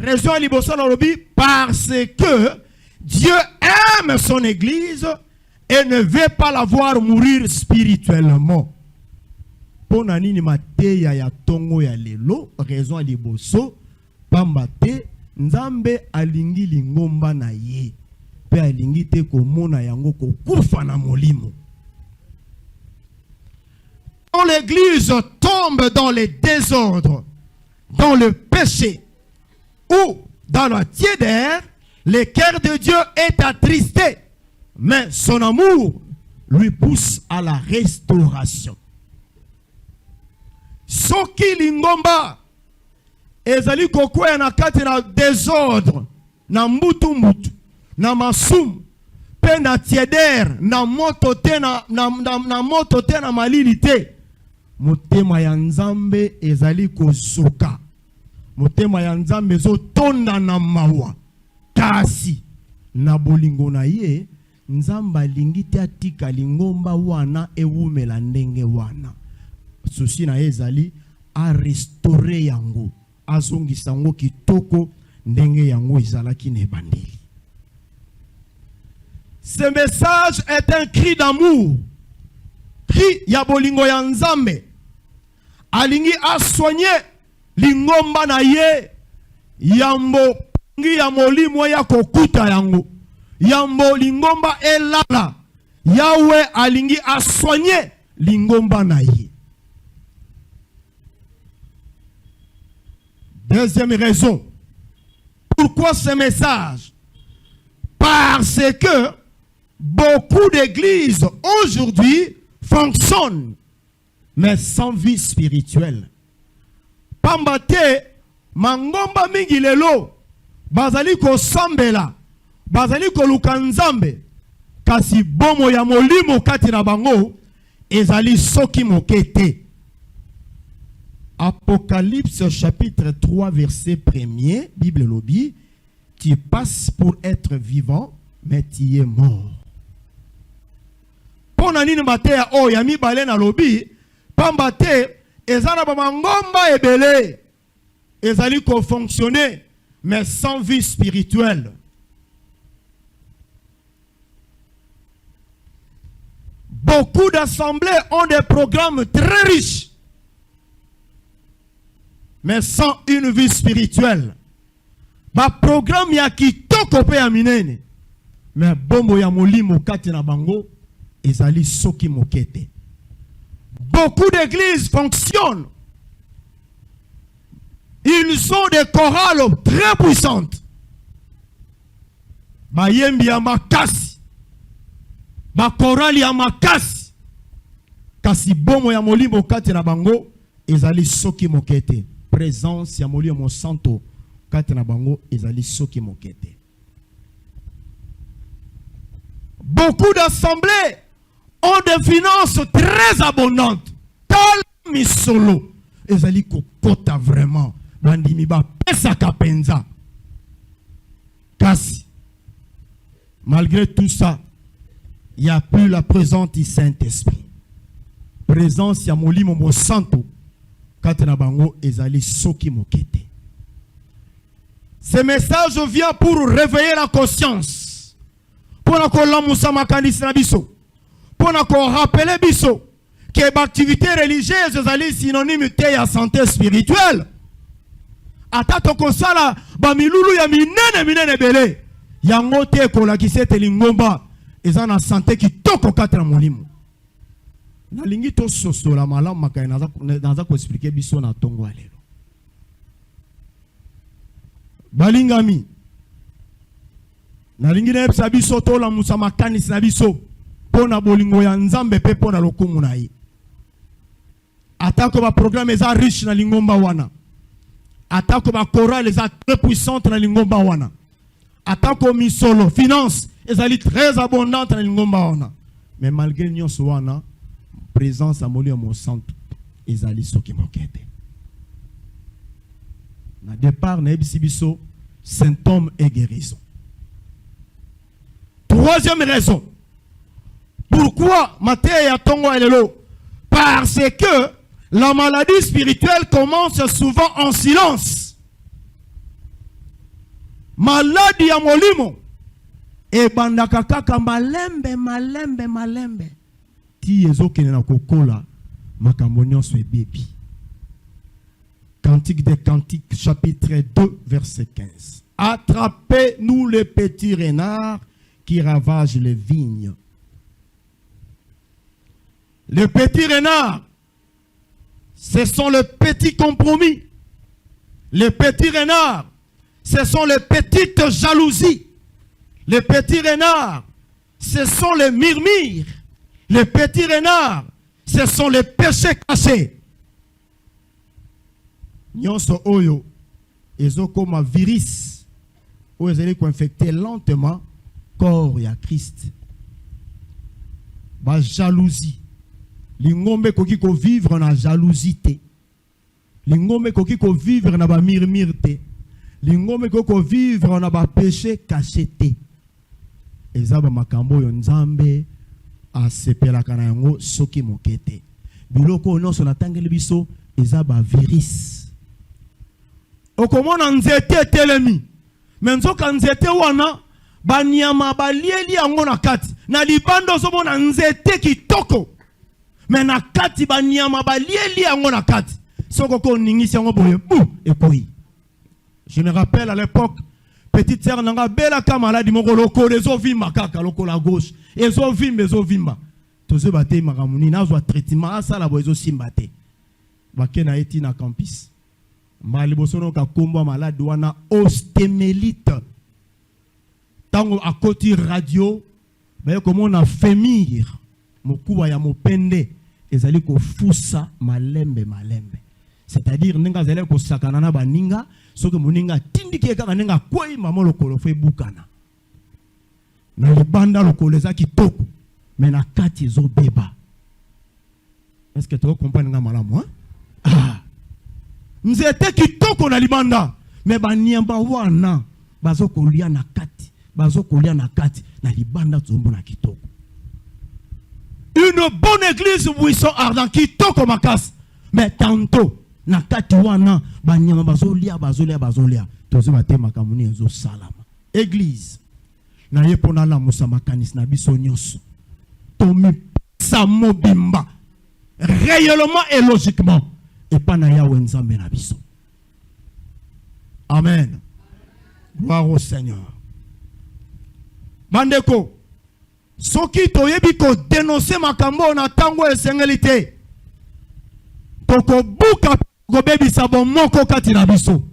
raison à liboso na lobi parce que Dieu aime son église et ne veut pas la voir mourir spirituellement. Pona nini mateya ya tongo ya lelo raison à liboso pambate nzambe alingi lingomba na ye pe alingi te komona yango kokufa na molimo. Quand l'église tombe dans les désordres, dans le péché ou dans la tiédeur, le cœur de Dieu est attristé, mais son amour lui pousse à la restauration. Soki lingomba ezali kokwea na kati na désordre, na mbutu mbutu, na masumu, pe na tiédeur, na moto te na moto te na malili te. Motema ya nzambe ezali kosoka. Motema ya nzambe zo tonda na mawa. Kasi na bolingo na ye nzamba alingi te atika lingomba wana ewumela ndenge wana. Susi na ye ezali a restaurer yango, azongisa yango kitoko ndenge yango ezalaki na ebandeli. Ce message est un cri d'amour. Cri ya bolingo ya nzambe. Alingi a soigner lingomba na ye. Yambo ngi ya molimo ya kokuta yango. Yambo lingomba elala. Yahweh alingi a soigner lingomba na ye. Deuxième raison. Pourquoi ce message? Parce que beaucoup d'églises aujourd'hui fonctionnent, mais sans vie spirituelle. Pambate, mangomba mingi lelo, bazali ko sambela, bazali ko lukanzambe, kasi bomo ya molimo kati na bango, ezali soki mokete. Apocalypse chapitre 3 verset 1er, Bible lobby, tu passes pour être vivant, mais tu es mort. Pona nini mateya o ya mibale na lobi pambate ezana ba mangomba ebele ezali ko fonctionner mais sans vie spirituelle. Beaucoup d'assemblées ont des programmes très riches mais sans une vie spirituelle. Ba programme ya kitoko pe ya minene mais bombo ya molimo kati na bango ezali soki mokete. Beaucoup d'églises fonctionnent. Ils ont des chorales très puissantes. Ba yembi ya makasi. Ba chorale ya makasi. Kasi bomo ya molimo kati na bango ezali soki mokete. Présence ya molimo santo kati na bango ezali soki mokete. Beaucoup d'assemblées ont des finances très abondantes. Tal misolo. Ezali kokota vraiment. Bandimi ba pesa kapenza. Kasi. Malgré tout ça, il n'y a plus la présence du Saint-Esprit. Présence ya molimo mo santo. Katena bango ezali soki mokete. Ce message vient pour réveiller la conscience. Pour na ko lamusa makanisi na biso. Pour nous rappeler biso que l'activité religieuse est synonyme de la santé spirituelle. Atato kosala ba milulu ya minene bele yango te kola kisete lingomba ezana santé ki toko katra molimo. Na lingi to soso la malamu makai naza ko expliquer biso na tongo alelo. Balingami na lingi na epsa biso to la musa makanisi na biso. Pona bolingo ya nzambe pe pona lokumu na ye. Atako ba programme eza riche na lingomba wana. Atako ba chorale eza très puissante na lingomba wana. Atako misolo finance ezali très abondante na lingomba wana. Mais malgré nyonso wana présence a molio mo santo ezali soki mokete. Na départ na ebisi biso symptômes et guérison. Troisième raison. Pourquoi Matthieu Tongo Elelo? Parce que la maladie spirituelle commence souvent en silence. Maladie ya molimo. E bandaka kaka malembe, malembe, malembe. Ti ezo kene na kokola, makambo nyonso ebebi. Cantique des Cantiques, chapitre 2, verset 15. Attrapez-nous les petits renards qui ravagent les vignes. Les petits renards, ce sont les petits compromis. Les petits renards, ce sont les petites jalousies. Les petits renards, ce sont les murmures. Les petits renards, ce sont les péchés cachés. Nyonso oyo ezokoma virus oyo ezali infecter lentement corps ya Christ. Ba jalousie. Lingombe koki ko vivre na jalousie. Lingombe koki ko vivre na ba murmure. Lingombe koki ko vivre na ba péché caché. Ezaba makambo yo Nzambe asepelaka na yango soki mokete. Biloko nyonso natangeli biso ezaba virus. Okomona nzete telemi. Menzoka nzete wana banyama balieli yango na kati. Na libando zomona nzete kitoko. Mais na kati banyama balieli yango na kati. Soko ko ningisi yango boye ekoi. Je me rappelle à l'époque, petite sœur nanga bela ka maladi moko loko lezo vimba kaka loko la gauche. Ezo vimba. Tozo bate makamuni nazwa traitement asala boye ezo simba te. Bakena eti na campus. Malibosono ka kombo malade wana ostémélite. Tango à côté radio, mais comme on a fémir, mokuba ya mopende, ezali ko fusa malembe. C'est-à-dire ninga zele ko sakana na baninga, soki moninga tindiki kaka ninga kwei mama lokolo fe bukana. Na libanda lokolo za kitoko, mais na kati zo beba. Est-ce que tu comprends nga malamu hein? Ah. Nzete kitoko na libanda, mais banyamba wana bazo kolia na kati, na libanda zombo na kitoko. Une bonne église buisson ardent kitoko makas, mais tantôt na kati wana banyamba bazolia. Tozo bate makamuni ezo salama. Église na yepona la musa makanis na biso nyonso. Tomi sa mobimba réellement et logiquement. Et pas na Yahweh Nzambe na biso. Amen. Gloire au Seigneur. Bandeko, soki toyebi ko dénoncer makambo na tango esengeli te. Toko buka ko bebisa bon moko kati na biso.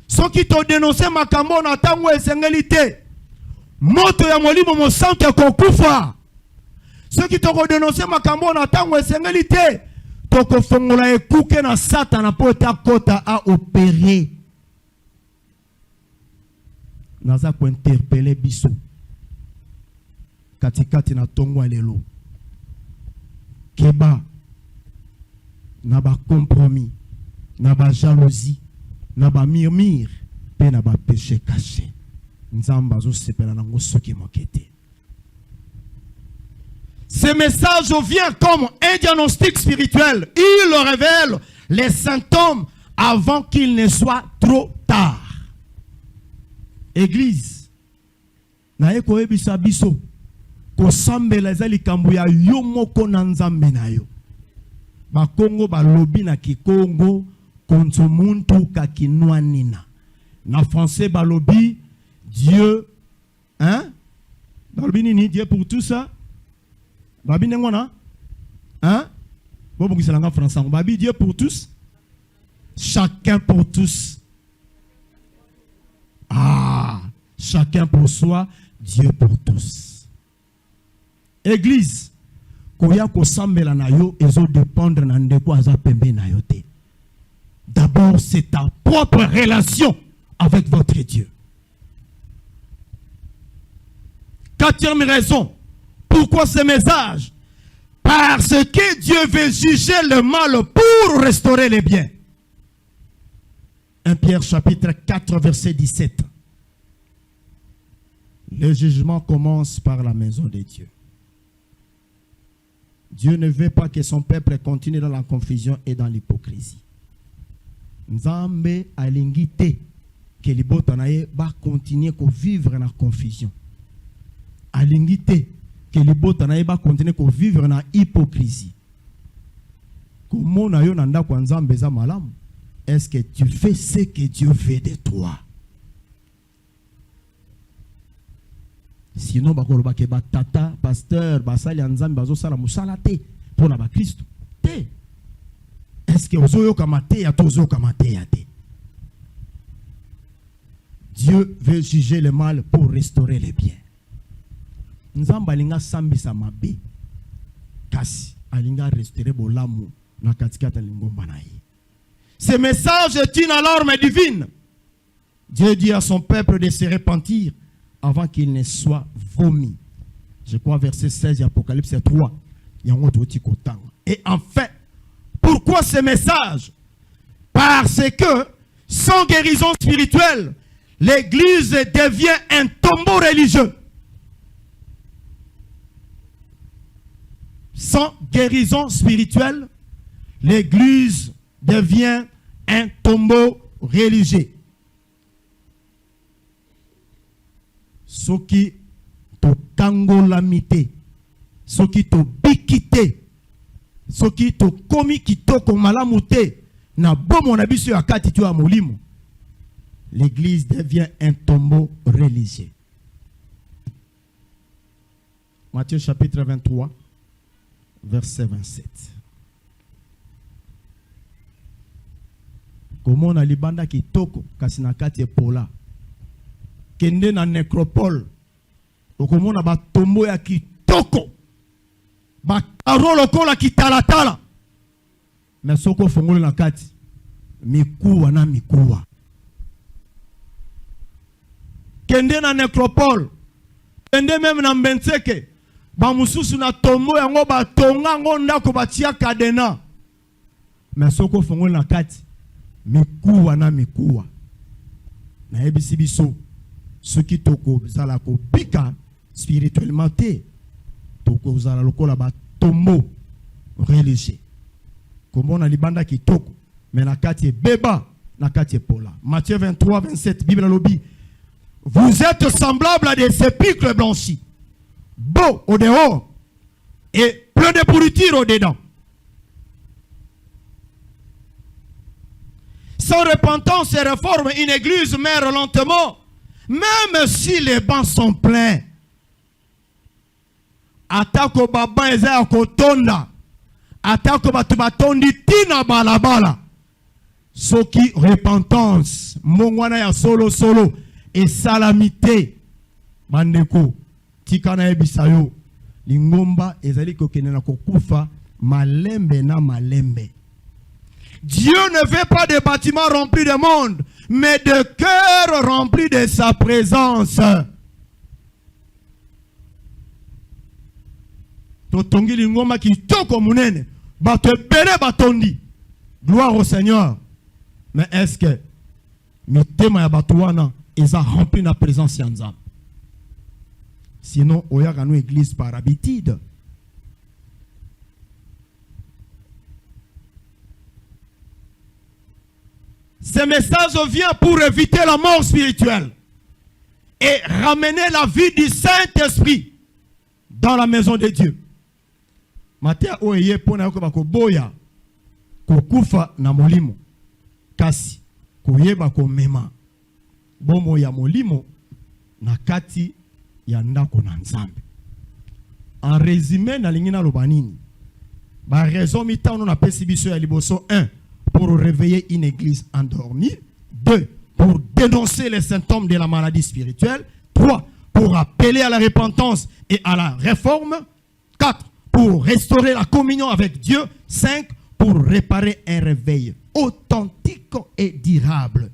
Soki to dénoncer makambo na tango esengeli te. Moto ya molimo mo santo ko kufa. Soki to ko dénoncer makambo na tango esengeli te. Toko fongola ekuke na Satan po ta kota a opérer. Naza ko interpeller biso. Katikati na tongo lelo. Keba na ba compromis, na ba jalousie, na ba murmure, pe na ba péché caché. Nzamba zo sepela nango soki mokete. Ce message vient comme un diagnostic spirituel. Il révèle les symptômes avant qu'il ne soit trop tard. Église, na eko ebisa biso ko sambela ezali kambu ya yo moko na Nzambe na yo. Ba Kongo ba lobi na Kikongo konzo muntu kakinwa nina. Na français ba lobi Dieu, hein? Ba lobi nini Dieu pour tout ça? Babi nengona? Hein? Bon, vous savez en français. Babi Dieu pour tous. Chacun pour tous. Ah, chacun pour soi, Dieu pour tous. Église, koya ko sambela na yo ezo dépendre na ndeko aza pembe na yo te. D'abord, c'est ta propre relation avec votre Dieu. Quatrième raison. Pourquoi ce message? Parce que Dieu veut juger le mal pour restaurer les biens. 1 Pierre chapitre 4 verset 17. Le jugement commence par la maison de Dieu. Dieu ne veut pas que son peuple continue dans la confusion et dans l'hypocrisie. Nzambe alingite que libota na ye ba continuer ko vivre na confusion. Alingi te que libota na ye ba continuer ko vivre na hypocrisie. Comment na yo na ndako nzambe za malamu? Est-ce que tu fais ce que Dieu veut de toi? Sinon bakoloba ke ba tata pasteur basali nzambe bazo sala musala te pona ba Kristo te. Est-ce que ozo yo kamate ya tozo kamate ya te? Dieu veut juger le mal pour restaurer le bien. Nzamba alinga sambisa mabe kasi alinga restaurer bolamu na katikata lingomba na ye. Ce message est une alarme divine. Dieu dit à son peuple de se repentir avant qu'il ne soit vomi. Je crois verset 16 Apocalypse 3. Et enfin, pourquoi ce message? Parce que sans guérison spirituelle, l'église devient un tombeau religieux. Sans guérison spirituelle, l'église devient un tombeau religieux. Soki to kangolamite, soki to bikite, soki to komi kitoko malamute, na bomo na biso ya kati tu ya molimo. L'église devient un tombeau religieux. Matthieu chapitre 23, verset 27. Comment on a libanda kitoko kasina kati epola. Kende na nécropole. Okomona ba tombo ya kitoko. Ba karo lokola kitalatala. Mais soko fongole na kati. Mikuwa na mikuwa. Kende na nécropole. Kende même na mbenseke. Ba mususu na tombo yango ba tonga ngo ndako batia kadena. Mais soko fongole na kati. Mikuwa na mikuwa. Na ebisi biso. Ce qui toko zala ko pika spirituellement te toko zala lokola ba tombo religieux. Comment na libanda ki toko mais na kati beba na kati pola. Matthieu 23 27 Bible lobi. Vous êtes semblables à des sépulcres blanchis, beaux au dehors et plein de pourriture au dedans. Sans repentance et réforme, une église meurt lentement. Même si les bancs sont pleins, atako baba eza kotonda, atako batubatondi tina balabala. Soki repentance, mongwana ya solo et salamité, bandeko, tikana ebisayo, lingomba ezali kokenena kokufa malembe na malembe. Dieu ne veut pas de bâtiments remplis de monde, mais de cœurs remplis de sa présence. Totongi lingoma kitoko munene, bato ebele batondi. Gloire au Seigneur. Mais est-ce que mitema ya bato wana eza rempli na présence ya Nzambe? Sinon oyaka no église par habitude. Ce message vient pour éviter la mort spirituelle et ramener la vie du Saint-Esprit dans la maison de Dieu. Matthieu oye pona yoko bakoboya kokufa na molimo kasi koyeba komema bomo ya molimo na kati ya ndako na Nzambe. En résumé na lingina lobanini ba raison mitano na pesi biso ya liboso 1 pour réveiller une église endormie. 2. Pour dénoncer les symptômes de la maladie spirituelle. 3. Pour appeler à la repentance et à la réforme. 4. Pour restaurer la communion avec Dieu. 5. Pour réparer un réveil authentique et durable.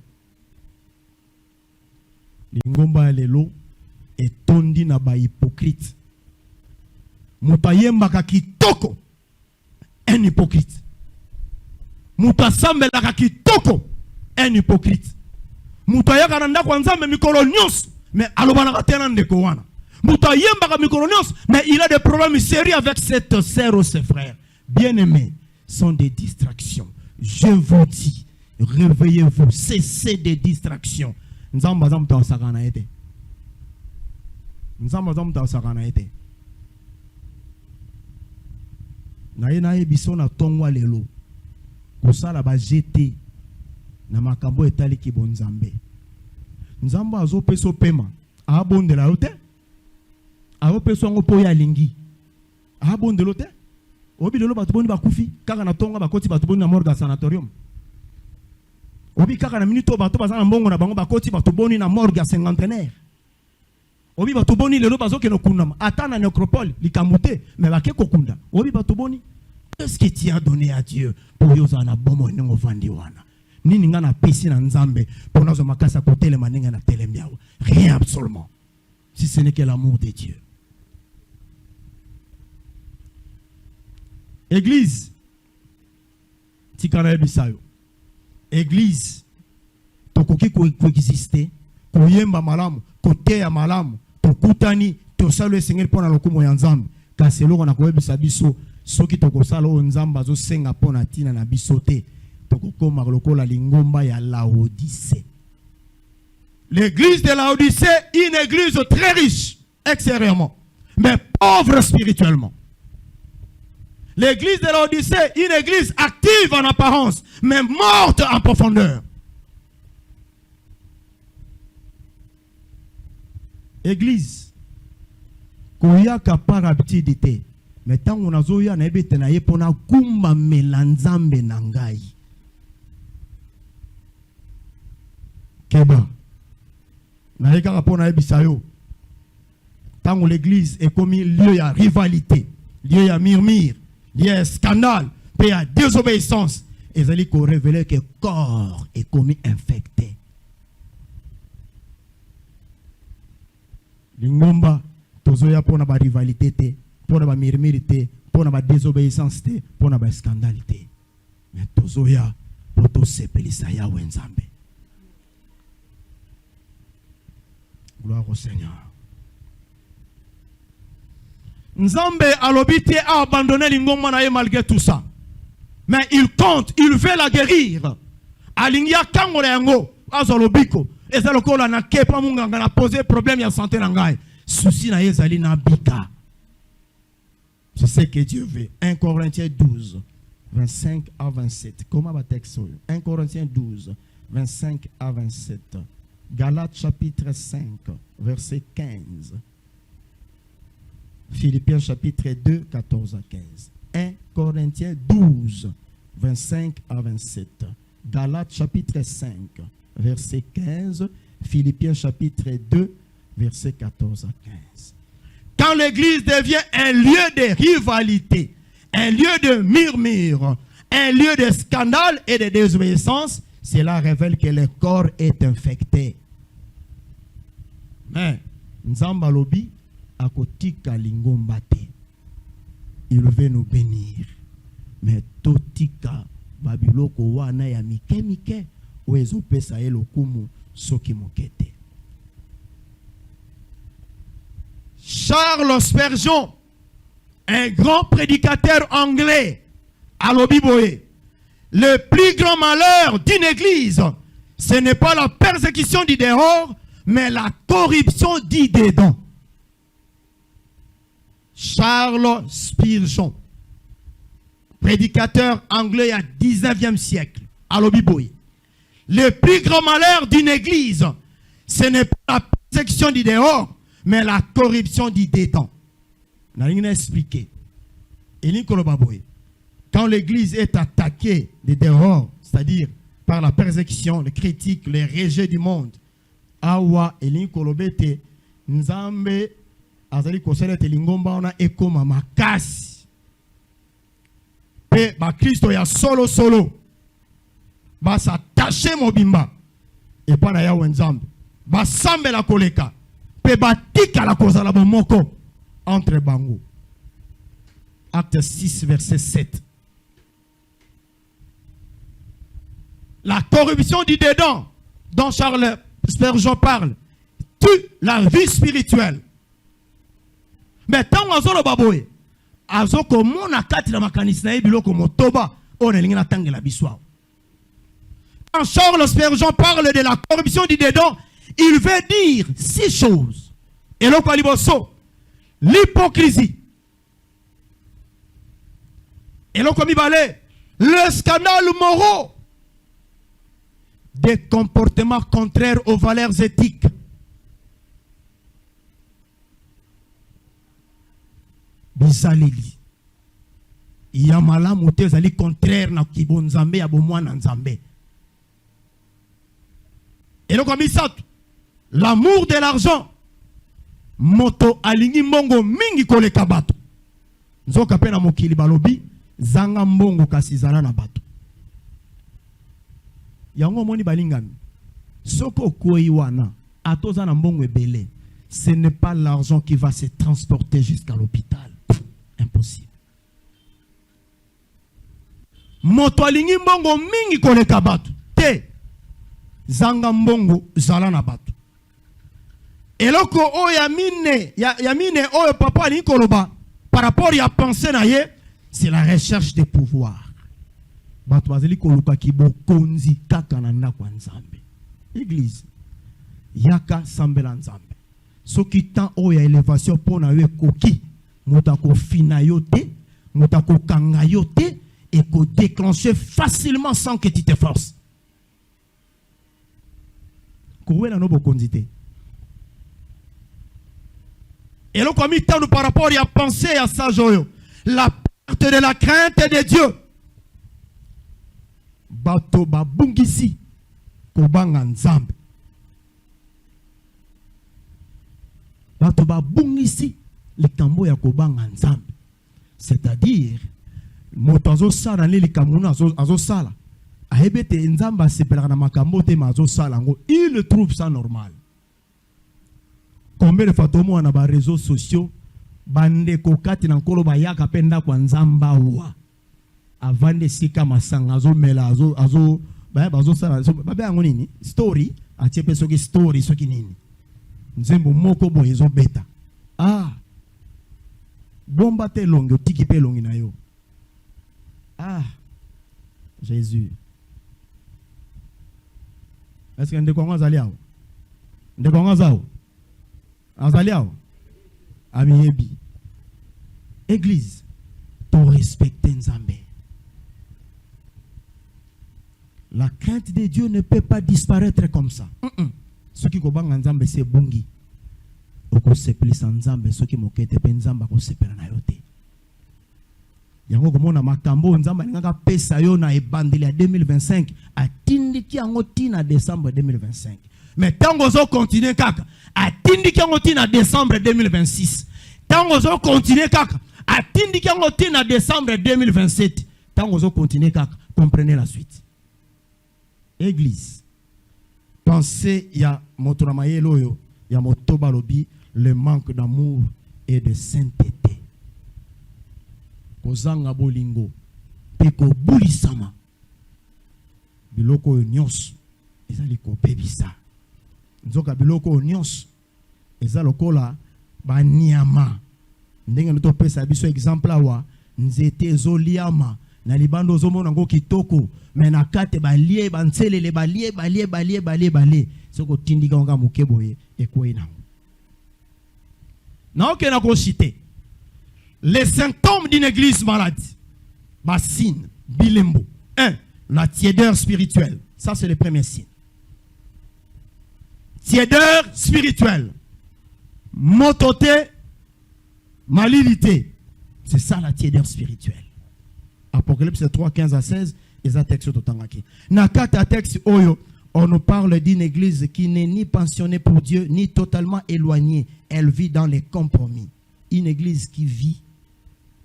Lingomba lelo etondi na ba hypocrite. Mutayemba kakitoko. Un hypocrite. Mutasambela kakitoko, un hypocrite. Mutayaka nanda kwa Nzambe mikolo nyos, mais alobana katena ndeko wana. Mutayemba ka mikolo nyos, mais il a des problèmes sérieux avec cette sœur ou ses frères. Bien-aimés, sont des distractions. Je vous dis, réveillez-vous, cessez des distractions. nzamba za mutu asaka na ete. Nzamba za mutu asaka na ete. Na ye biso na tongwa lelo. Kosala ba jeté na makambo etali ki bonzambe. Nzamba azo peso pema. Abondela yo te. Azo peso ngo po ya lingi. Abondelo te. Obi lelo batu boni bakufi kaka na tonga bakoti batu boni na morgue sanatorium. Obi kaka na minute batu bazana mbongo na bango bakoti batu boni na morgue cinquantenaire. Obi batu boni lelo bazoke no kundama ata na nécropole likamute mais bake kokunda. Obi batu boni qu'est-ce que tu as donné à Dieu pour yoza na bomo nengo vandi wana. Nini nga na pesi na nzambe pour nazo makasa kotele manenga na telembiawa. Rien absolument. Si ce n'est que l'amour de Dieu. Église, tikana bisayo. Église, tokoki coexister, koyemba malamu, koteya malamu, tokutani, tosalo Seigneur pona lokumo ya nzambe. Kasi loko na koyebisa biso, soki tokosala o nzamba zo senga pona tina na biso te, tokokoma lokola lingomba ya Laodicée. L'église de Laodicée, une église très riche extérieurement, mais pauvre spirituellement. L'église de Laodicée, une église active en apparence, mais morte en profondeur. Église, koya kapara habitude, mais tant on a zoya na ebete na yepona kumba melanzambe nangai. Keba, na yeka kapona ebisayo. Tant l'église est comme lieu à rivalité, lieu à murmure. Il y a un scandale, puis il y a désobéissance. Et ils ont révélé que le corps est comme infecté. Lingomba, tozoya pour la rivalité, pour la murmurité, pour la désobéissance, pour la scandalité. Mais tozoya pour tout sepelisa ya wenzambe. Gloire au Seigneur. Nzambe alobiti a abandonné l'ingoma na ye malgré tout ça. Mais il compte, il veut la guérir. Alingia kango na yango, azolobiko. Ezalokola na kepa munganga na poser problème ya santé na ngai. Souci na yezali na bika. C'est ce que Dieu veut. 1 Corinthiens 12, 25 à 27. Comment va texte 1 Corinthiens 12, 25 à 27. Galates chapitre 5, verset 15. Philippiens chapitre 2, 14 à 15. 1 Corinthiens 12, 25 à 27. Galates chapitre 5, verset 15. Philippiens chapitre 2, verset 14 à 15. Quand l'église devient un lieu de rivalité, un lieu de murmure, un lieu de scandale et de désobéissance, cela révèle que le corps est infecté. Mais, Nzamba lobi, akotika lingomba te. Il veut nous bénir. Mais totika babiloko wana ya mike mike oezo pesa elokumu soki mokete. Charles Spurgeon, un grand prédicateur anglais, à l'Obiboé, le plus grand malheur d'une église, ce n'est pas la persécution du dehors, mais la corruption du dedans. Charles Spurgeon, prédicateur anglais à 19e siècle, à l'Obiboé. Le plus grand malheur d'une église, ce n'est pas la persécution du dehors, mais la corruption du dedans. On a rien expliqué. Quand l'église est attaquée de dehors, c'est-à-dire par la persécution, les critiques, les rejets du monde, awa elin kolobete nzambe azali kosala telingomba ona ekoma makasi pe ba Kristo ya solo ba s'attacher mobimba et pa na ya wenzambe ba sambela koleka pe ba tika la kozala bomoko entre bango. Acte 6 verset 7. La corruption du dedans dont Charles Spurgeon parle tue la vie spirituelle. Mais tant que baboye azoko mona kati na makanisi na biloko motoba on elingi na tangela biswa. Quand Charles Spurgeon parle de la corruption du dedans, il veut dire 6 choses. Et là, l'hypocrisie. Et là, le scandale moraux. Des comportements contraires aux valeurs éthiques. Bizaleli. Il y a malamu te contraire na kibonzambe ya bomwana nzambe. Et donc, l'amour de l'argent. Moto alingi mbongo mingi koleka bato. Nzoka pena mokili balobi. Zanga mbongo kasizana na bato. Yango moni balingami. Soko koi wana. Atoza na mbongo ebele. Ce n'est pas l'argent qui va se transporter jusqu'à l'hôpital. Impossible. Moto alingi mbongo mingi koleka bato. Te. Zanga mbongo zala na bato. Eloko o yamine o papa ni koloba par rapport à penser na ye, c'est la recherche de pouvoir. Bato bazeli koluka ki bokonzi kaka na ndako nzambe. Église yaka sambela nzambe. Soki tan o ya élévation pona yo koki, mutako fina yo te, mutako kanga yo te et ko déclencher facilement sans que tu te forces. Kouwela no bokonzi te. Et là, comme il t'a par rapport à penser à ça, la perte de la crainte de Dieu. Bato babungisi kobanga nzambe. Bato babungisi le kambo ya kobanga nzambe. C'est-à-dire, moto sala le kamouna azo sala. Ahebete nzamba sepelaka na makambo te mazo sala ngo, il trouve ça normal. Combien de fois on a des réseaux sociaux, bande kokati na nkolo bayaka penda kwa nzamba wa. Avant de sika masanga azo mela azo bazo sala babe yango nini? Story, achepe soki story soki nini. Nzembo moko bo ezo beta. Ah. Bomba te longo tiki pe longi na yo. Ah. Jésus. Est-ce que ndeko ngo azali awo? Ndeko ngo azao? Azaliao, Amiebi. Église, pour respecter Nzambe. La crainte de Dieu ne peut pas disparaître comme ça. Ce qui kobanga Nzambe c'est bungi. Oko sepli sa Nzambe, ce qui mokete pe Nzamba ko sepela na yote. Yango komona makambo Nzamba ngaka pesa yo na ebandeli ya 2025 atindiki yango tina décembre 2025. Mais tant que vous continuez kaka, atindi kiangoti na décembre 2026. Tant que vous continuez kaka, atindi kiangoti na décembre 2027. Tant que vous continuez kaka, comprenez la suite. Église, pensez ya motoramaye loyo, ya motobalobi, le manque d'amour et de sainteté. Kozanga bolingo, peko bulisama, biloko nyos, ezali ko bebisa. Nzoka biloko nyos eza lokola banyama ndenge noto pesa biso exemple awa nzete ezoliama na libando ozomona ngo kitoko me na kate balie banselele balie soko tindika nga mukeboye ekwena na okena ko citer les symptômes d'une église malade. Bassine bilembo. 1. La tiédeur spirituelle. Ça c'est le premier signe. Tiédeur spirituelle. Mototé, malilité. C'est ça la tiédeur spirituelle. Apocalypse 3, 15 à 16. Et ça texte totangaki. Nakata texte oyo. On nous parle d'une église qui n'est ni pensionnée pour Dieu, ni totalement éloignée. Elle vit dans les compromis. Une église qui vit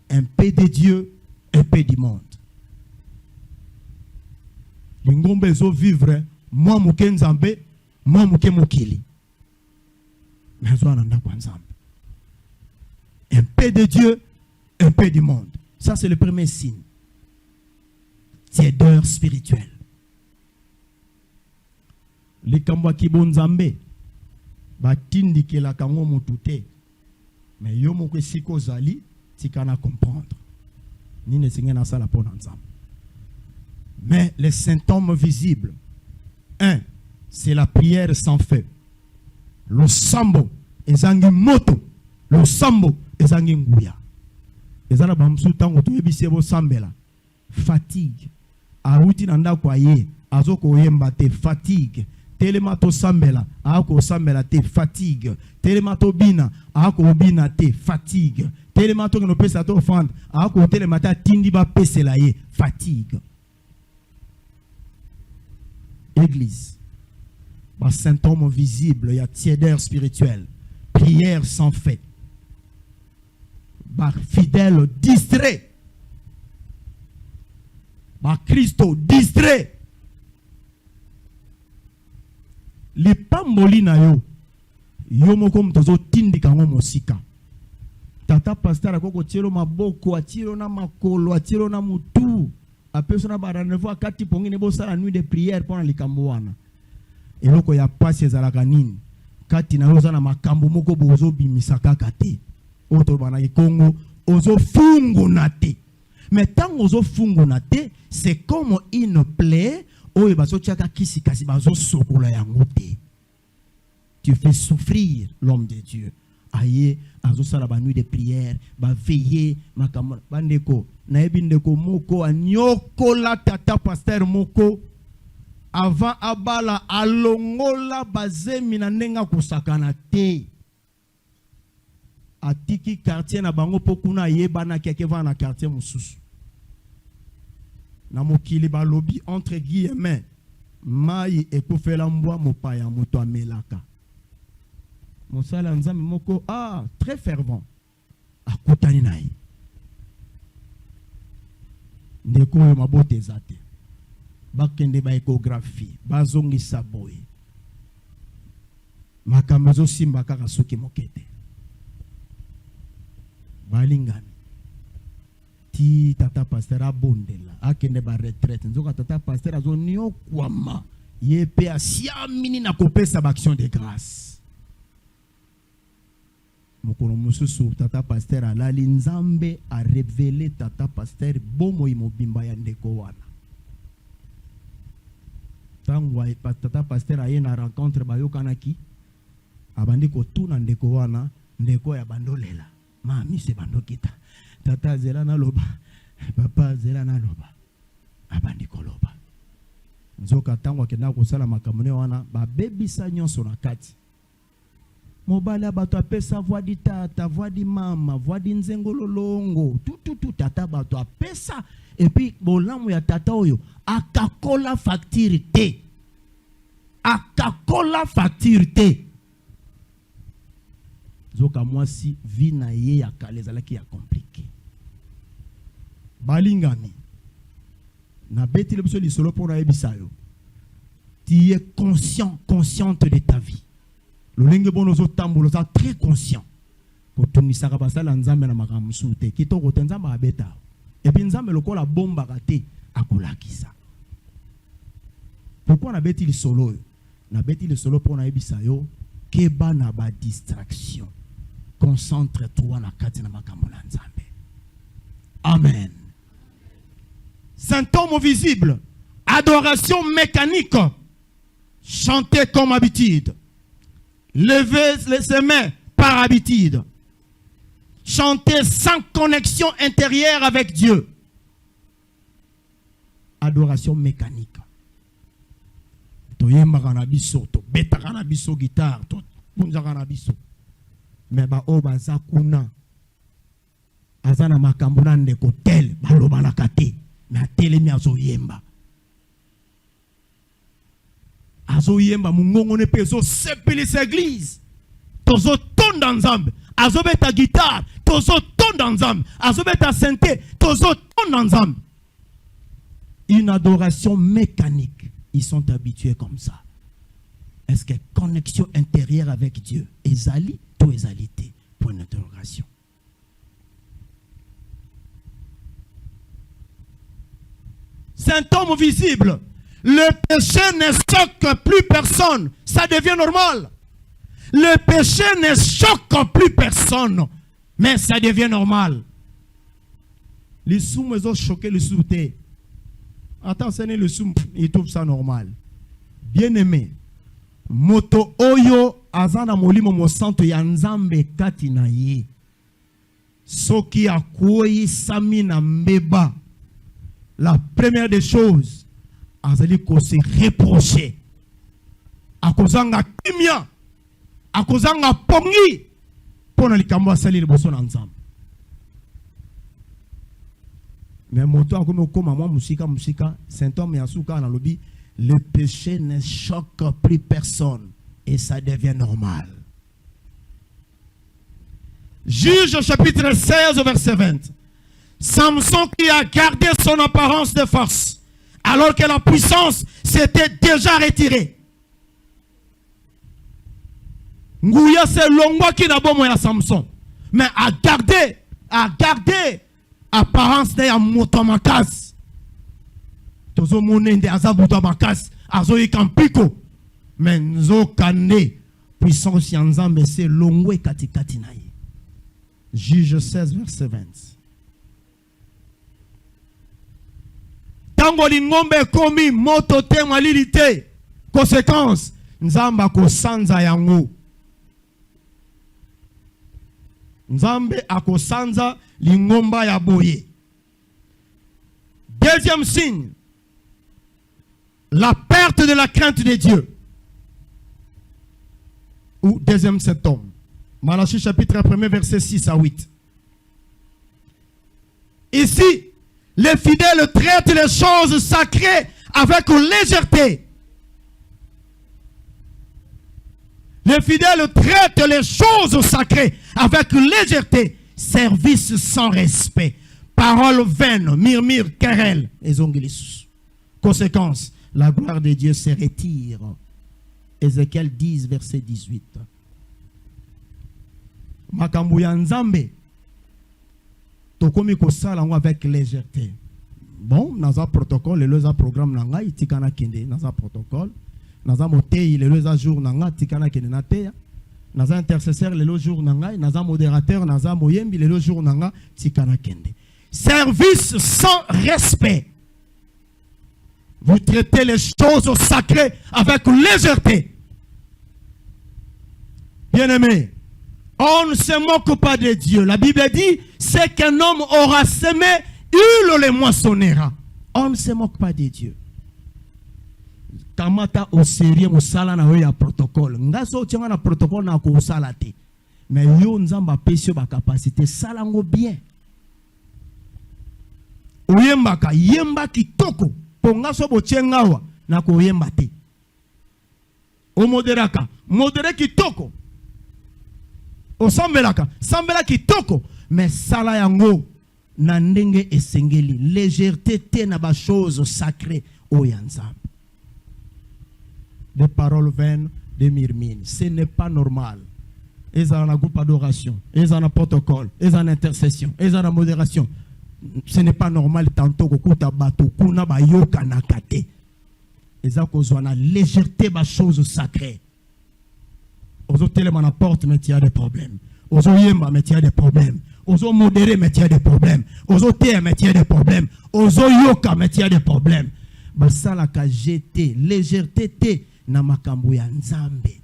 un peu de Dieu, un peu du monde. Lingombe zo vivre, moi mouke nzambe, moi mouke moukili. Mais zo ananda kwa nzambe. Un peu de Dieu, un peu du monde. Ça c'est le premier signe. Tiédeur spirituelle. Likamba kibo nzambe, batindi ke la kango mutute. Mais yo mouke siko zali, tikana comprendre. Ni ne singena sa la pona nzambe. Mais les symptômes visibles. 1. C'est la prière sans feu. Le sambo ezangi moto. Le sambo ezangi nguya. Ezana bamsu tango to yebisebo sambela. Fatigue. Aruti nanda kwa ye. Azoko yemba te fatigue. Telemato sambela. Ako sambela te fatigue. Telemato bina. Ako bina te fatigue. Telemato no pesa to fand. Ako telemata tindi ba pese la ye. Fatigue. Église. Par symptômes visibles, il y a tiédeur spirituelle. Prière sans fait. Par fidèle distrait. Par Christo distrait. Les pamboli na yo. Yo moko mtozo tindi kango mosika. Tata pasteur akoko tiro maboko, atiro na makolo, atiro na mutu. Apeso na barandevo akati pongine bo sala nuit de prière pendant likambo wana. Eloko ya pasi ezalaka nini? Kati na yo za na makambo moko bozo bimisaka kate. Oto bana Kongo ozo fungo na te. Mais tant ozo fungo na te, c'est comme une plaie oyo bazo tiaka kisi kasi bazo sokola yango te. Tu fais souffrir l'homme de Dieu. Aye azo sala ba nuit de prière, ba veiller makambo bandeko na ebindeko moko anyokola tata pasteur moko avant abala alongola bazemi na nenga kusakana te. Atiki quartier na bango pokuna yebana kekeva na quartier mususu. Na mokili balobi entre guillemets mai ekufela mbwa mopaya moto amelaka. Mosala nzambe moko très fervent akutani naye. Ndeko yo mabote zate. Bakende ba échographie, bazongi saboye. Makamazo simba kaka soki mokete. Balingami. Ti tata pasteur abondela, akende ba retraite. Nzoka tata pasteur azonio kwama. Yepe asiamini na kopesa ba action de grâce. Mokolo mususu tata pasteur alali nzambe a révélé tata pasteur bomo imobimba ya ndeko wana. Tango tata pasteur aye na rencontre bayokanaki abandi kotuna ndeko wana, ndeko ya bandolela mami se bandokita tata zela na loba papa zela na loba abandi koloba nzoka tango akenda kosala makamune wana babebisa nyonso na kati. Mobala bato apesa voix di tata, voix di mama, voix di nzengololongo, tout tata bato apesa et puis bolamu ya tata oyo akakola facture te. Akakola facture te. Zoka mwasi vina ye ya kalezalaki ya compliqué. Balingami. Na beti le biso li solo pour na ebisayo. Tu es consciente de ta vie. Le lingue bon aux tambolos est très conscient. Pour tout misaka basala nzambe na makambo sute. Kito ko tenzamba abeta. Et puis nzambe lokola bomba raté akolakisa. Pourquoi na beti le solo? Na beti le solo pour na ebisayo keba na ba distraction. Concentre-toi na kati na makambo na nzambe. Amen. Symptômes visibles. Adoration mécanique. Chanter comme habitude. Lever ses mains par habitude. Chanter sans connexion intérieure avec Dieu. Adoration mécanique. Toyemba kanabiso, to beta kanabiso guitare, to punja kanabiso. Mais ba obaza kuna. Azana makambuna ndeko tel, baloba na kate. Mais atelemi azo yemba. Azo yemba mungongo ne peso sepeli l'église. Tozo ton dans nzambe. Azo beta guitare, tozo ton dans nzambe. Azo beta synthé, tozo ton dans nzambe. Une adoration mécanique. Ils sont habitués comme ça. Est-ce que connexion intérieure avec Dieu? Ezali, tout ezalité. Point d'interrogation. Symptômes visibles. Le péché ne choque plus personne. Ça devient normal. Le péché ne choque plus personne. Mais ça devient normal. Les soums ont choqué le souté. Attention, le soum, il trouve ça normal. Bien aimé. Moto oyo azana molimo mosanto ya nzambe kati na ye. Soki akoyi sami na mbeba. La première des choses, azali ko se reprocher. Akozanga kimia. Akozanga pongi. Pona likambo asali liboso na nzambe. Mais moto akomi koma mwa musika symptôme ya suka na lobi le péché ne choque plus personne et ça devient normal. Juge chapitre 16 verset 20. Samson qui a gardé son apparence de force alors que la puissance s'était déjà retirée. Ngouya se longwa ki na bomo ya Samson mais a gardé apparence de ya moto makasi. Tozo monende azabuta makasi azo ikampiko mais nzo kane puissance ya nzambe se longwe katikati na ye. Juge 16 verset 20. Tango lingombe komi moto te malilite conséquence nzamba ko sanza yango. Nzambe akosanza lingomba ya boye. Deuxième signe, la perte de la crainte de Dieu. Ou deuxième symptôme. Malachie chapitre 1 verset 6 à 8. Ici, les fidèles traitent les choses sacrées avec légèreté. Les fidèles traitent les choses sacrées avec légèreté. Service sans respect. Paroles vaines, murmures, querelles. Conséquence, la gloire de Dieu se retire. Ézéchiel 10, verset 18. Makambu ya nzambe. Tokomi kosala ngo avec légèreté. Bon, naza protocole, le loza programme nanga itikana kende, naza protocole. Naza motei le loza jour nanga itikana kende na teya. Naza intercesseur le loza jour nanga, naza modérateur, naza moyembi le loza jour nanga itikana kende. Service sans respect. Vous traitez les choses sacrées avec légèreté. Bien-aimés, on ne se moque pas de Dieu. La Bible dit, c'est qu'un homme aura semé, il le moissonnera. On ne se moque pas de Dieu. Kamata au sérieux, au sala na ya protocole. Ngaso tianga na protocole na ko sala te. Mais yo nzamba pesio ba capacité salango bien. Oyembaka yemba kitoko. Ponga so bochengawa na ko yemba te. O moderaka, modere kitoko. O sambelaka, sambela kitoko. Mais sala yango na ndenge esengeli, légèreté te na ba choses sacrées o yanzam. Des paroles vaines, des murmures, ce n'est pas normal. Ils ont un groupe d'adoration, ils ont un protocole, ils ont une intercession, ils ont une modération. Ce n'est pas normal tantôt que kuta bato kuna ba yoka nakate. Ils ont une légèreté ba choses sacrées. Ozo tellement na porte mais il y a des problèmes. Ozo yemba mais il y a des problèmes. Ozo modéré mais il y a des problèmes. Ozo te mais il y a des problèmes. Ozo yoka mais il y a des problèmes. Basala ka jeté légèreté te na makambo ya nzambe.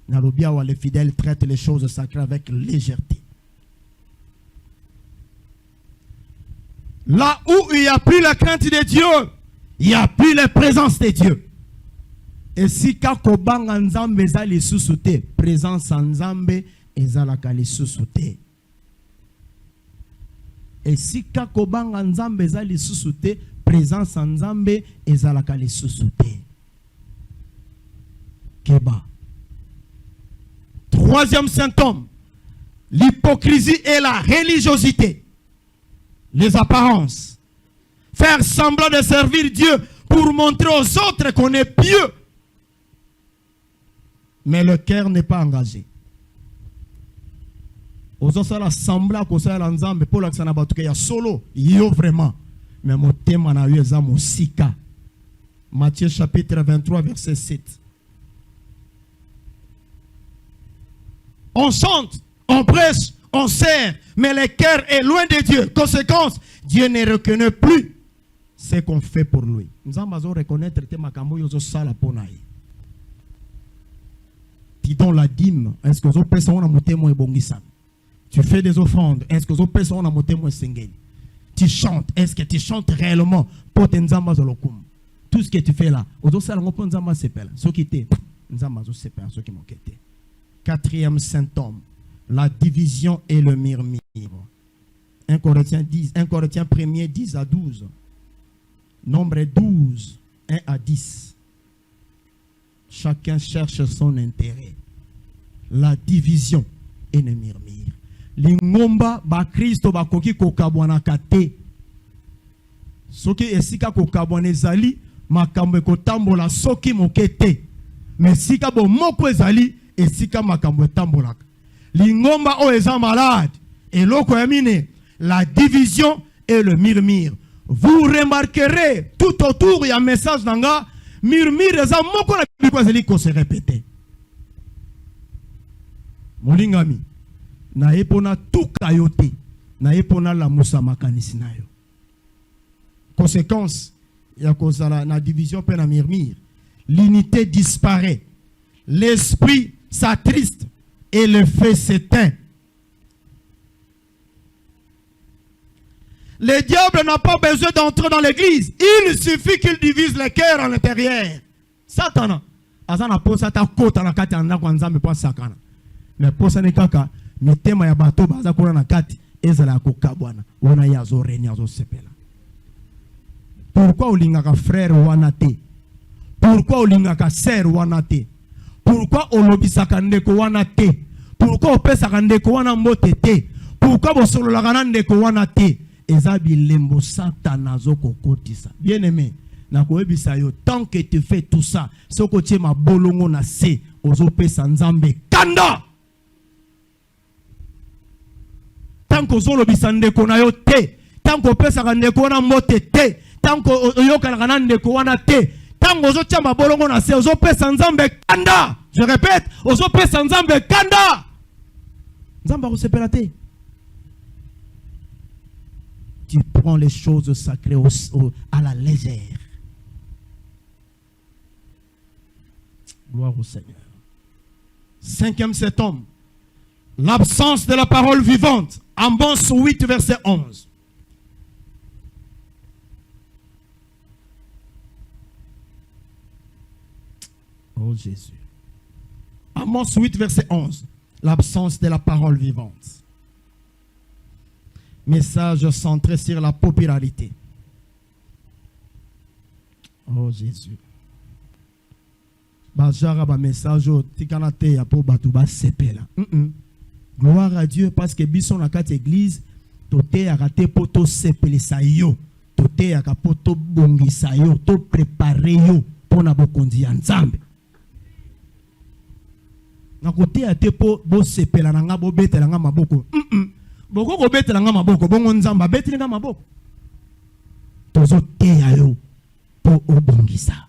Na lobia wa les fidèles traitent les choses sacrées avec légèreté. Là où il n'y a plus la crainte de Dieu, il n'y a plus la présence de Dieu. Et si kakobanga nzambe ezali susute, présence nzambe ezalaka lisusute. Et si kakobanga nzambe ezali susute, présence nzambe ezalaka lisusute. Keba. Troisième symptôme, l'hypocrisie et la religiosité. Les apparences. Faire semblant de servir Dieu pour montrer aux autres qu'on est pieux. Mais le cœur n'est pas engagé. Aux autres, ça semblant qu'on soit ensemble pour l'accent à battre. Il y a solo, yo vraiment. Mais mon thème en a eu mon sika. Matthieu chapitre 23, verset 7. On chante, on prêche, on sert, mais le cœur est loin de Dieu. Conséquence, Dieu ne reconnaît plus ce qu'on fait pour lui. Nous allons reconnaître que makambo yozo sala ponaï. Tu donnes la dîme. Est-ce que vous personnes ont monté moi bongisan? Tu fais des offrandes. Est-ce que vous personnes ont monté moi singeli? Tu chantes. Est-ce que tu chantes réellement pour Nzamba Zolokum? Tout ce que tu fais là, aux salles on peut Nzamba sepel. Ce qui était Nzamba sepel, ce qui m'ont quitté. Quatrième symptôme, la division et le murmure. 1 Corinthiens 1er 10 à 12. Nombre 12, 1 à 10. Chacun cherche son intérêt. La division et le murmure. Lingomba ba Kristo ba koki kokabwana kate. Soki esika kokabwana ezali makambo ekotambola soki mokete. Mais sika bo moko ezali esika makambo etambolaka. Lingomba o eza malade. Et loko yamine la division et le murmure. Vous remarquerez tout autour il y a un message nanga murmure eza moko na biko ezali ko se répéter. Molingami na epona tuka yote na epona la musa makanisi nayo. Conséquence ya kozala na division pe na murmure, l'unité disparaît, l'esprit s'attriste et le feu s'éteint. Le diable n'a pas besoin d'entrer dans l'église, il suffit qu'il divise les cœurs à l'intérieur. Satan azana posa ta kota na kati anda kwa nzambe pa sakana. Mais posa ne kaka mitema ya bato baza kuna na kati ezala kokabwana wana ya zo reni azo sepela. Pourquoi olingaka frère wana te? Pourquoi olingaka sœur wana te? Pourquoi olobisaka ndeko wana te? Pourquoi opesaka ndeko wana mbote te? Pourquoi bosololaka na ndeko wana te? Eza bilembo Satan zo kokotisa. Bien aimé, na koebisa yo tant que tu fais tout ça, soko tie ma bolongo na se ozopesa nzambe kanda. Tant que ozolobisa ndeko na yo te, tant que opesaka ndeko wana mbote te, tant que oyokalaka na ndeko wana te, tant que ozotia ma bolongo na se ozopesa nzambe kanda. Je répète, ozopesa nzambe kanda. Nzamba osepela te. Tu prends les choses sacrées à la légère. Gloire au Seigneur. 5e septembre. L'absence de la parole vivante. Amos 8, verset 11. Oh Jésus. Amos 8, verset 11. L'absence de la parole vivante. Message centré sur la popularité. Oh Jésus. Bajara ba message tikanate ya po batu ba sepela. Gloire à Dieu parce que bison na kati église tote ya kate poto sepelisa yo. Tote ya kapoto bongisa yo, to préparer yo pona bokondi ya Nzambe. Na kote ya te po bo sepela na nga bo betela nga maboko. Boko ko betela nga maboko bongo Nzamba betela nga maboko. Tozo te ya yo po obongisa.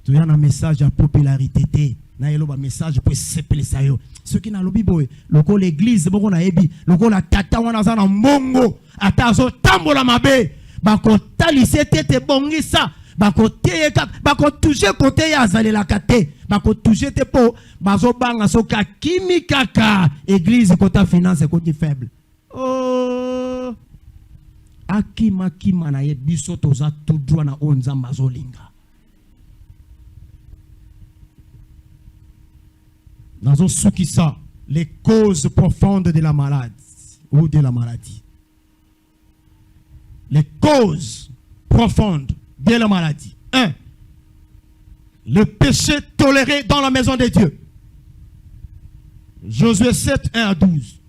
Tu as un message à popularité te na yelo ba message pour sepelisa yo. Ce qui na lobi boy loko l'église boko na ebi loko la tata wana za na mbongo atazo tambola mabe bako talise tete bongisa bako teyeka bako toucher côté ya zalela kate bako toucher te po bazo banga soka kimi kaka église kota finance côté faible. Oh akima kima na ye biso toza tout droit na onzamba zolinga. Nazo soukisa les causes profondes de la maladie ou de la maladie. Les causes profondes de la maladie. 1. Le péché toléré dans la maison de Dieu. Josué 7, 1 à 12.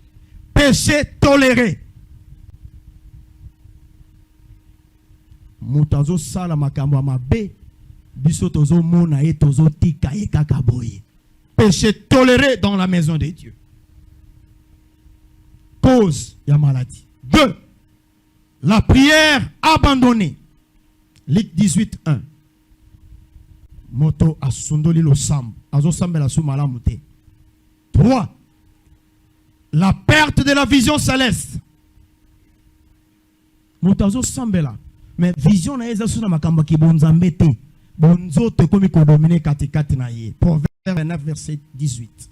Péché toléré. Moutazo sala makambo mabe biso tozo mona e tozo tika e kakaboye. Péché toléré dans la maison de Dieu. Cause de la maladie. 2. La prière abandonnée. Luc 18, 1. Moto asundoli lo sam. Azo sambela su malamute. 3. La perte de la vision céleste. Moto azo sambela. Mais vision na eza suna makamba ki bonzambete. bonzo te komi ko dominer katikati na ye. Proverbe 9 verset 18.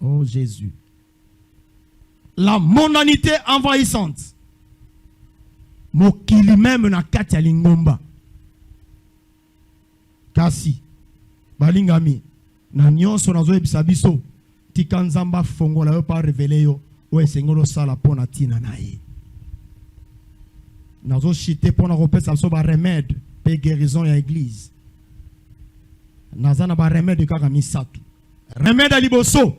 Oh Jésus. La mondanité envahissante. Mokili même na kati ya lingomba. Kasi balingami na nyonso nazo ebisa biso tika nzamba fongola yo pa révéler yo o esengolo sala pona tina na ye. Nazo chité pona repesa so ba remède pe guérison ya église. Nazana ba remède kaka misatu. Remède à liboso,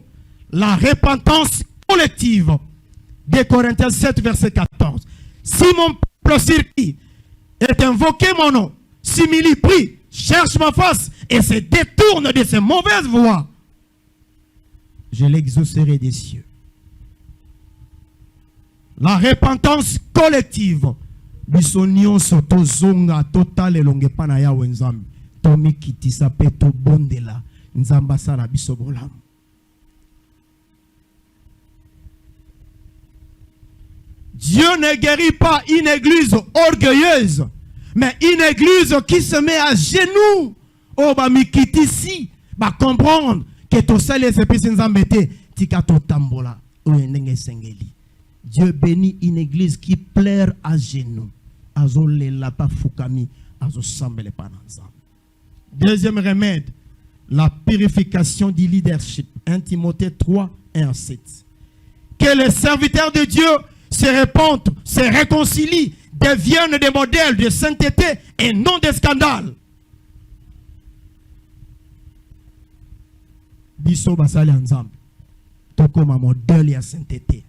la repentance collective. De Corinthiens 7 verset 14. Si mon peuple circuit est invoqué mon nom, s'humilie, prie, cherche ma face et se détourne de ses mauvaises voies, je l'exaucerai des cieux. La repentance collective. Bisonion soto zonga total elonge pana ya wenzambi. Tomi kitisa peto bondela nzamba sala biso bolamu. Dieu ne guérit pas une église orgueilleuse, mais une église qui se met à genoux. Oh, bah, mikitisi, bah, comprendre que tout ça, les épices nzambete, tika to tambola, ou sengeli. Dieu bénit une église qui plaire à genoux. Azo le lapa fukami, azo sambele pananza. Deuxième remède, la purification du leadership. 1 Timothée 3, 1-7. Que les serviteurs de Dieu se répandent, se réconcilient, deviennent des modèles de sainteté et non de scandale. Biso basali ensemble. Toko ma modèle ya sainteté.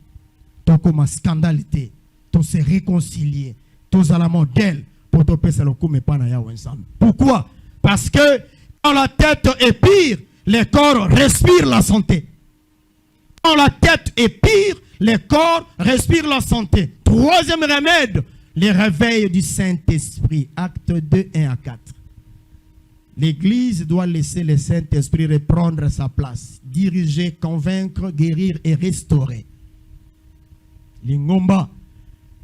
Toko ma scandalité. To se réconcilier. To la modèle pour to pesa le kume pana ya ensemble. Pourquoi? Parce que quand la tête est pire, le corps respire la santé. Quand la tête est pire, le corps respire la santé. Troisième remède, le réveil du Saint-Esprit. Acte 2, 1-4. L'Église doit laisser le Saint-Esprit reprendre sa place. Diriger, convaincre, guérir et restaurer. Lingomba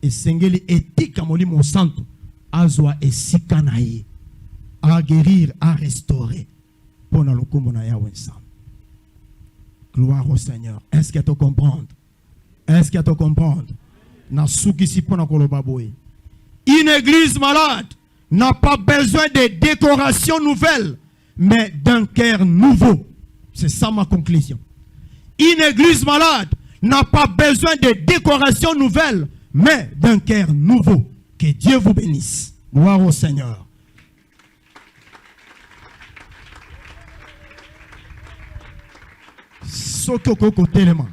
et sengeli etika molimo santo azwa esika na ye. À guérir, à restaurer. Pour le combo na ya wensam. Gloire au Seigneur. Est-ce que tu comprends? Est-ce que tu comprends? Une église malade n'a pas besoin de décorations nouvelles, mais d'un cœur nouveau. C'est ça ma conclusion. Une église malade n'a pas besoin de décorations nouvelles, mais d'un cœur nouveau. Que Dieu vous bénisse. Gloire au Seigneur. Sokoko télément.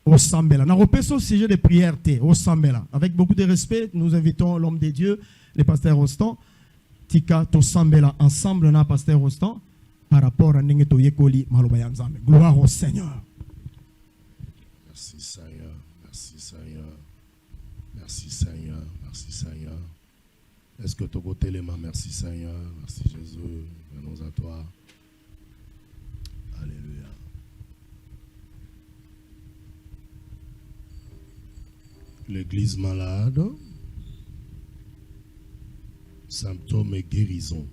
Au Sambela. Nous repensons au sujet de prière au Sambela. Avec beaucoup de respect, nous invitons l'homme de Dieu, le pasteur Rostand, Tika to Sambela, ensemble, na pasteur Rostand, par rapport à Nengeto Yekoli Malobaya Nzambe. Gloire au Seigneur. Merci Seigneur, merci Seigneur, merci Seigneur, merci Seigneur. Est-ce que tu as les mains? Merci Seigneur, merci Jésus, venons à toi. Alléluia. L'église malade, symptômes et guérison.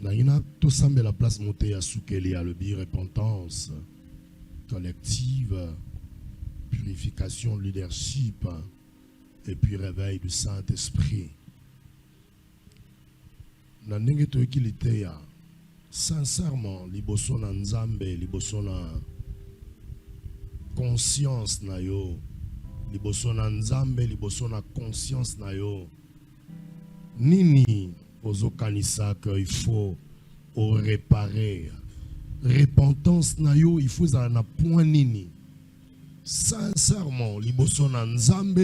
Naina tout semble la place montée à Soukeli à le repentance collective, purification, leadership et puis réveil du Saint-Esprit. Nanenge to ekilite ya sincèrement liboso na Nzambe, liboso na conscience na yo, liboso na Nzambe, liboso na conscience na yo. Nini ozokanisa que il faut réparer. Repentance na yo, il faut za na point nini. Sincèrement liboso na Nzambe